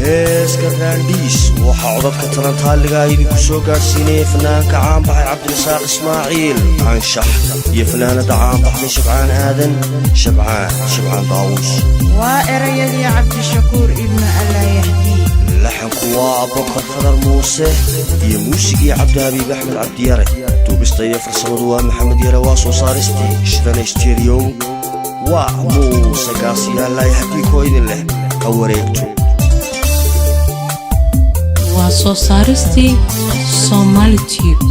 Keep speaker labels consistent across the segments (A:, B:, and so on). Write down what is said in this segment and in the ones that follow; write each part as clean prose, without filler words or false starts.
A: اسكرانديس وحاضر كترنت هالقايد كسو قارسيني فنان كعام بحي عبد الرزاق اسماعيل عن شح يفنان دعام بحي شبعان آذن شبعان طاووس
B: وإريدي عبد الشكور ابن الله يهدي
A: لحن قوا بكر خضر موسى يا موسيقي عبد حبيب احمد عبد ياري توبستي فرصمدوا محمد يرواسو صارستي شدنا اشتريو وموسى قاسي الله يهدي كويدن له أوريكتو
C: واسو صارستي Somali Tube.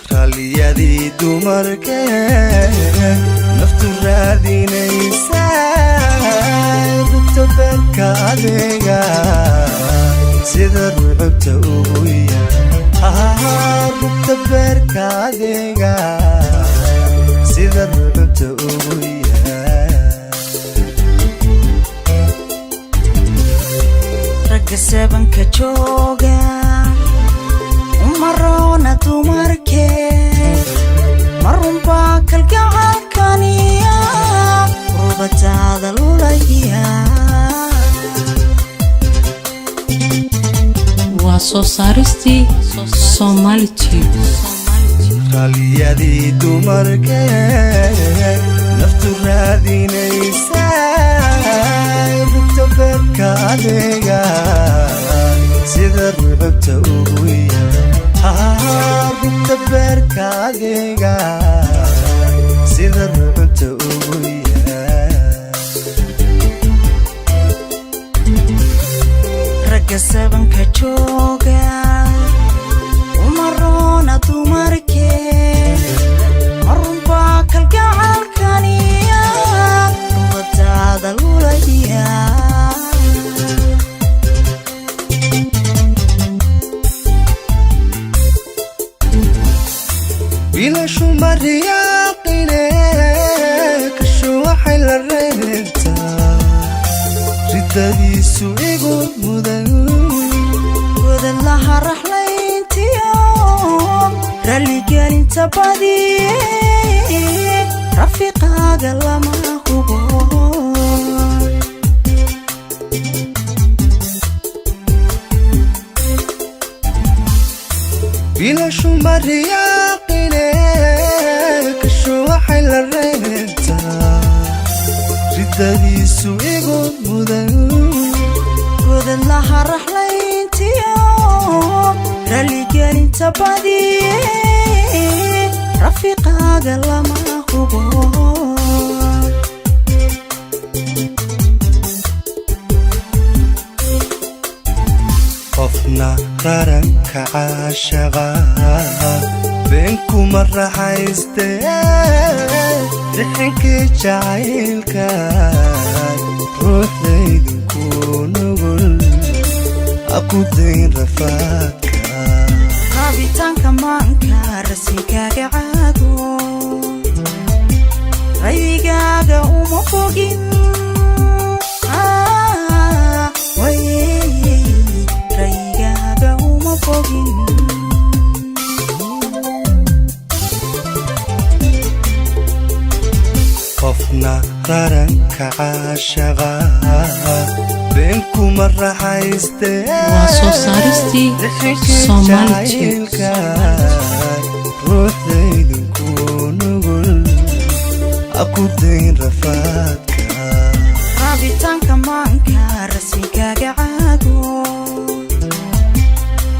A: خليدي دمركه نفتو رادينيسا بتبك عليها سيدر عبتويا بتبك عليها سيدر عبتويا
B: رقصبن كجوغا ومرونا دمركه مرون باكل كعالكانيا ربطة الوليا
C: واسو صارستي Somali Tube.
A: خليدي دمركه نفتو رادينيسا بتبك عليها سيدر عبتويا بتبك عليها سيدر عبتويا
B: رقصبن كجوغا ومرونا دمركه مرون باكل كعالكانيا ربطة الوليا
A: بلا شو مرياقيني كشو حيل الرينتا ردادي سويقو
B: مدن لها رحلين تيوم رالي قال انت بادي رفيقها قال ما هو
A: بلا شو مرياقيني كشو حيل الرينتا ردادي سويقو
B: مدن لها رحلين تيوم رالي قال انت بادي رفيقها قال ما هو
A: قفنا رارنك عاشقا بينكو مرة حيستي دحنك جعيلك روح ليدنكو نقول أكو دين رفاتك
B: رابطان كمانك رسيكاك عاقو ريقاك ومفوقين ريقاك ومفوقين
A: قفنا رارنك عاشقا بينكو مرة حيستي
C: واسو صارستي Somali Tube.
A: روح ليدنكو نقول أكو دين رفاتك
B: رابطان كمانك رسيكاك عاقو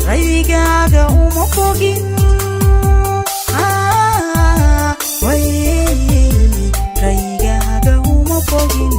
B: ريقاك ومفوقين ريقاك ومفوقين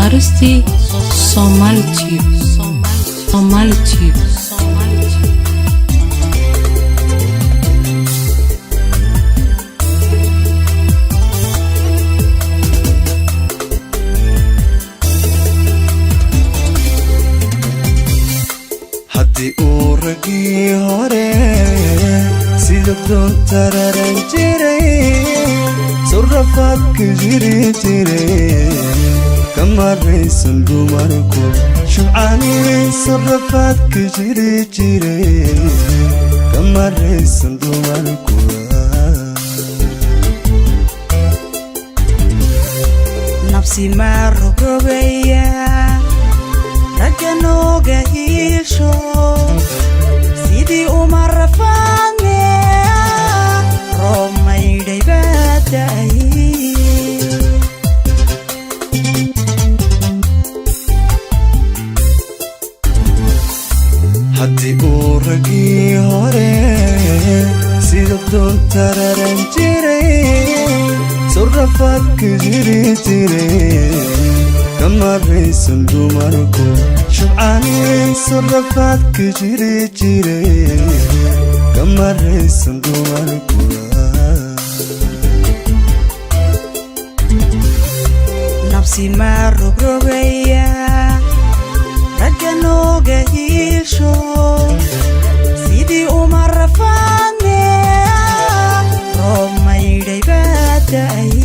C: saaristi Somali Tube. Somali Tube.
D: haddii uu ragii hore sida doonta raran jiray surrafaadka jiri jiray kama raysan dumarku shubcaani surrafaadka jiri jiray kama raysan dumarku
B: nafsi ma rogrogaya ragga nooga hiisho sidii uma rafaadne roob maydhay baa da'ay
D: haddii uu ragii hore sida doonta raran jiray surrafaadka jiri jiray kama raysan dumarku shubcaani surrafaadka jiri jiray kama raysan dumarku
B: nafsi ma rogrogaya ragga nooga hiisho sidii uma rafaadne roob maydhay baa da'ay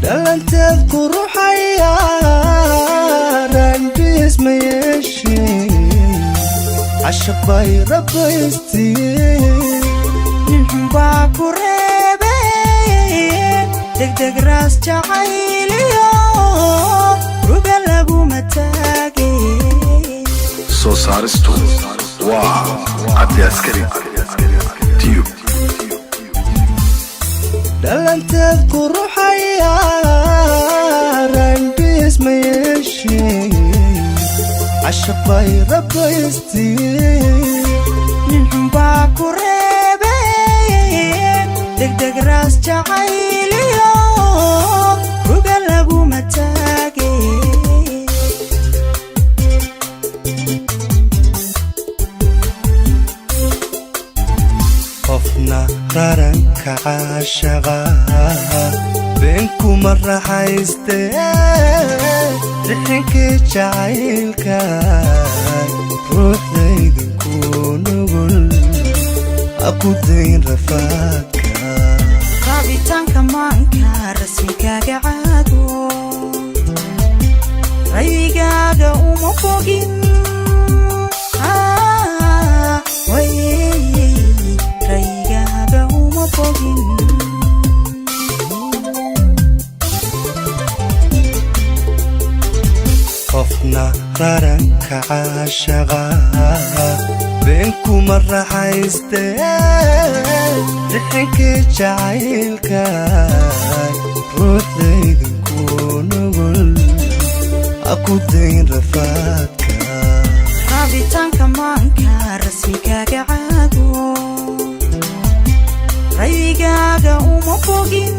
D: dhalanteed quruxaya raanbiis ma yeesheen cashaq bay rabaystiyeen
B: nin xunbaa ku reebe degdeg raas jacayliyo ruga laguma taage
E: soo saaristu waa cabdi askari Tube.
D: dhalanteed quruxaya raanbiis ma yeesheen cashaq bay rabaystiyeen
B: nin xunbaa ku reebe degdeg raas jacayliyo ruga laguma taage
D: qofna raranka caashaqa been kuma raxayste rixinka jacaylka ruuxdaydan ku nugul aku dayn rafaadka
B: rabitaanka maanka rasmigaaga caado rayigaaga uma fogin rayigaaga uma fogin
D: qofna raranka caashaqa been kuma raxayste rixinka jacaylka ruuxdaydan ku nugul aku dayn rafaadka
B: rabitaanka maanka rasmigaaga caado rayigaaga uma fogin